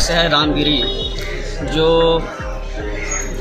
शख्स है रामगिरी, जो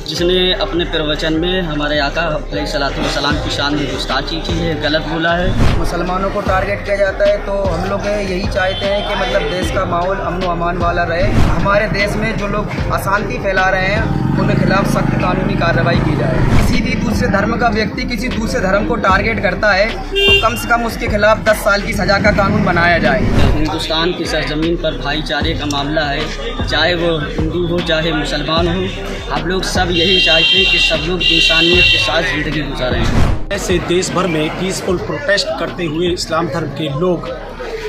जिसने अपने प्रवचन में हमारे आका अलैहिस्सलाम की शान में गुस्ताखी की है, गलत बोला है। मुसलमानों को टारगेट किया जाता है, तो हम लोग यही चाहते हैं कि मतलब देश का माहौल अमन व अमान वाला रहे। हमारे देश में जो लोग अशांति फैला रहे हैं उनके खिलाफ सख्त कानूनी कार्रवाई की जाए। किसी भी दूसरे धर्म का व्यक्ति किसी दूसरे धर्म को टारगेट करता है तो कम से कम उसके खिलाफ 10 साल की सज़ा का कानून बनाया जाए। हिंदुस्तान की सरजमीन पर भाईचारे का मामला है, चाहे वो हिंदू हो चाहे मुसलमान हो। हम लोग सब यही चाहते हैं कि सब लोग इंसानियत के साथ ज़िंदगी गुजारें। ऐसे देश भर में पीसफुल प्रोटेस्ट करते हुए इस्लाम धर्म के लोग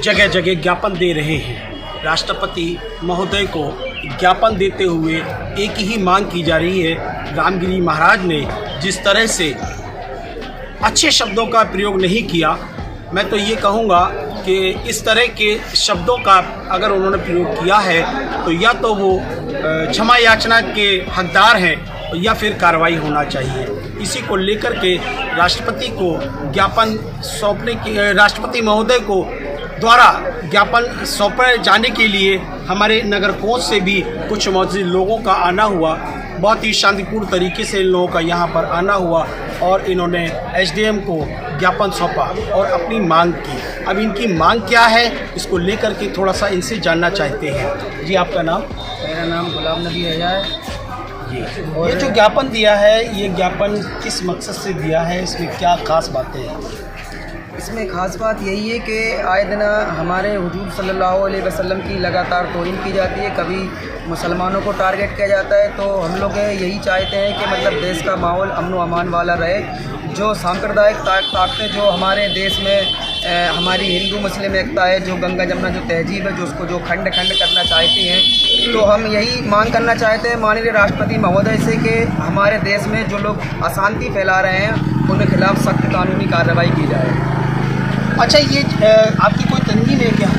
जगह जगह ज्ञापन दे रहे हैं। राष्ट्रपति महोदय को ज्ञापन देते हुए एक ही मांग की जा रही है। रामगिरी महाराज ने जिस तरह से अच्छे शब्दों का प्रयोग नहीं किया, मैं तो ये कहूँगा कि इस तरह के शब्दों का अगर उन्होंने प्रयोग किया है तो या तो वो क्षमा याचना के हकदार हैं या फिर कार्रवाई होना चाहिए। इसी को लेकर के राष्ट्रपति को ज्ञापन सौंपने की राष्ट्रपति महोदय को द्वारा ज्ञापन सौंपे जाने के लिए हमारे नगर कोच से भी कुछ मौजूद लोगों का आना हुआ। बहुत ही शांतिपूर्ण तरीके से इन लोगों का यहाँ पर आना हुआ और इन्होंने एसडीएम को ज्ञापन सौंपा और अपनी मांग की। अब इनकी मांग क्या है इसको लेकर के थोड़ा सा इनसे जानना चाहते हैं। जी, आपका नाम? मेरा नाम गुलाम नबी है जी। और ये जो ज्ञापन दिया है, ये ज्ञापन किस मकसद से दिया है, इसमें क्या खास बातें हैं? इसमें ख़ास बात यही है कि आए दिन हमारे हुजूर सल्लल्लाहु अलैहि वसल्लम की लगातार तौहीन की जाती है। कभी मुसलमानों को टारगेट किया जाता है, तो हम लोग यही चाहते हैं कि मतलब देश का माहौल अमन व अमान वाला रहे। जो सांप्रदायिक ताकतें जो हमारे देश में हमारी हिंदू मुस्लिम एकता है, जो गंगा जमुना जो तहजीब है, जो उसको जो खंड करना चाहती हैं, तो हम यही मांग करना चाहते हैं माननीय राष्ट्रपति महोदय से कि हमारे देश में जो लोग अशांति फैला रहे हैं उनके खिलाफ सख्त कानूनी कार्रवाई की जाए। अच्छा, ये आपकी कोई तंजीम है क्या?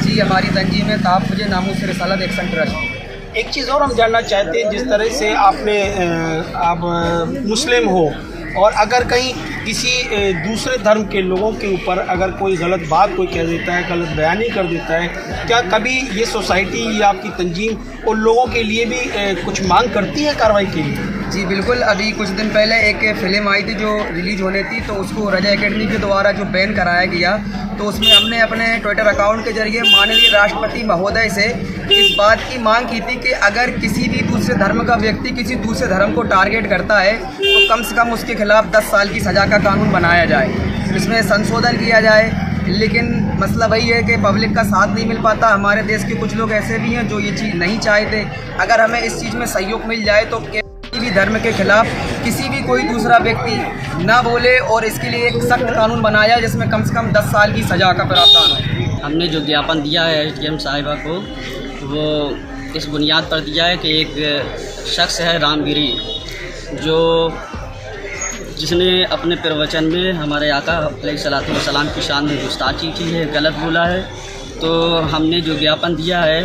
जी, हमारी तंजीम है तहफ़्फ़ुज़ नामूस रिसालत एक्शन ट्रस्ट। एक चीज़ और हम जानना चाहते हैं, जिस तरह से आप मुस्लिम हो और अगर कहीं किसी दूसरे धर्म के लोगों के ऊपर अगर कोई गलत बात कोई कह देता है, गलत बयानी कर देता है, क्या कभी ये सोसाइटी या आपकी तंजीम उन लोगों के लिए भी कुछ मांग करती है कार्रवाई के लिए? जी बिल्कुल। अभी कुछ दिन पहले एक फ़िल्म आई थी जो रिलीज़ होने थी, तो उसको रजा एकेडमी के द्वारा जो बैन कराया गया, तो उसमें हमने अपने ट्विटर अकाउंट के जरिए माननीय राष्ट्रपति महोदय से इस बात की मांग की थी कि अगर किसी भी दूसरे धर्म का व्यक्ति किसी दूसरे धर्म को टारगेट करता है तो कम से कम उसके खिलाफ 10 साल की सज़ा का कानून बनाया जाए, इसमें संशोधन किया जाए। लेकिन मसला वही है कि पब्लिक का साथ नहीं मिल पाता। हमारे देश के कुछ लोग ऐसे भी हैं जो ये चीज़ नहीं चाहते। अगर हमें इस चीज़ में सहयोग मिल जाए तो किसी भी धर्म के खिलाफ किसी भी कोई दूसरा व्यक्ति ना बोले और इसके लिए एक सख्त कानून बनाया जिसमें कम से कम 10 साल की सज़ा का प्रावधान हो। हमने जो ज्ञापन दिया है एसडीएम साहिबा को, वो इस बुनियाद पर दिया है कि एक शख्स है रामगिरी, जो जिसने अपने प्रवचन में हमारे आका अलैहिस्सलाम की शान में गुस्ताखी की है, गलत बोला है। तो हमने जो ज्ञापन दिया है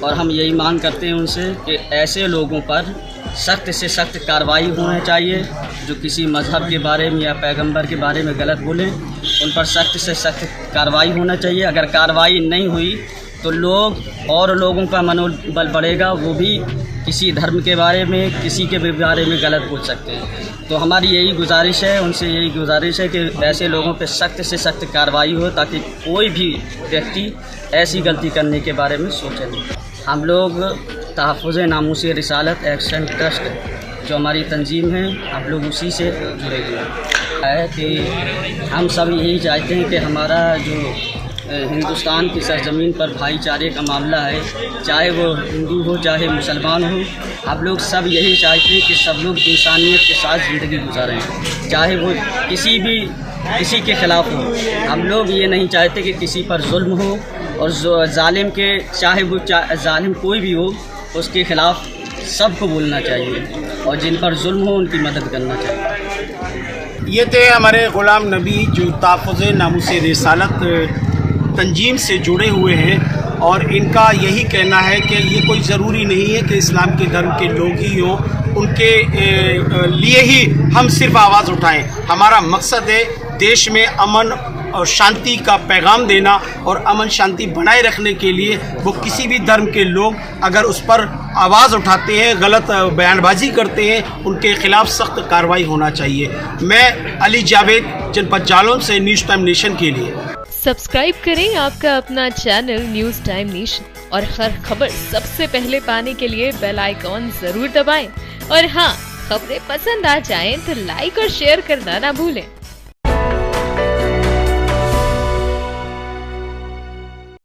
और हम यही मांग करते हैं उनसे कि ऐसे लोगों पर सख्त से सख्त कार्रवाई होनी चाहिए जो किसी मज़हब के बारे में या पैगंबर के बारे में गलत बोलें, उन पर सख्त से सख्त कार्रवाई होना चाहिए। अगर कार्रवाई नहीं हुई तो और लोगों का मनोबल बढ़ेगा, वो भी किसी धर्म के बारे में किसी के भी बारे में गलत बोल सकते हैं। तो हमारी यही गुजारिश है, उनसे यही गुजारिश है कि ऐसे लोगों पे सख्त से सख्त कार्रवाई हो ताकि कोई भी व्यक्ति ऐसी गलती करने के बारे में सोचे नहीं। हम लोग तहफ़्फ़ुज़ नामूस रिसालत एक्शन ट्रस्ट जो हमारी तंजीम है, हम लोग उसी से जुड़े हुए हैं कि हम सब यही चाहते हैं कि हमारा जो हिंदुस्तान की सरजमीन पर भाईचारे का मामला है, चाहे वो हिंदू हो चाहे मुसलमान हो। हम लोग सब यही चाहते हैं कि सब लोग इंसानियत के साथ ज़िंदगी गुजारें, चाहे वो किसी के ख़िलाफ़ हो। हम लोग ये नहीं चाहते कि किसी पर जुल्म हो और जालिम के चाहे वो जालिम कोई भी हो उसके ख़िलाफ़ सबको बोलना चाहिए और जिन पर जुल्म हो उनकी मदद करना चाहिए। ये थे हमारे ग़ुलाम नबी जो तहफ़्फ़ुज़ नामूस रिसालत तंजीम से जुड़े हुए हैं और इनका यही कहना है कि ये कोई ज़रूरी नहीं है कि इस्लाम के धर्म के लोग ही हों, उनके लिए ही हम सिर्फ आवाज़ उठाएं। हमारा मकसद है देश में अमन और शांति का पैगाम देना और अमन शांति बनाए रखने के लिए वो किसी भी धर्म के लोग अगर उस पर आवाज़ उठाते हैं, गलत बयानबाजी करते हैं, उनके खिलाफ सख्त कार्रवाई होना चाहिए। मैं अली जावेद, जनपद जालौन से न्यूज़ टाइम नेशन के लिए। सब्सक्राइब करें आपका अपना चैनल न्यूज़ टाइम नेशन और हर खबर सबसे पहले पाने के लिए बेल आइकॉन जरूर दबाएं। और हाँ, खबरें पसंद आ जाएं तो लाइक और शेयर करना ना भूलें।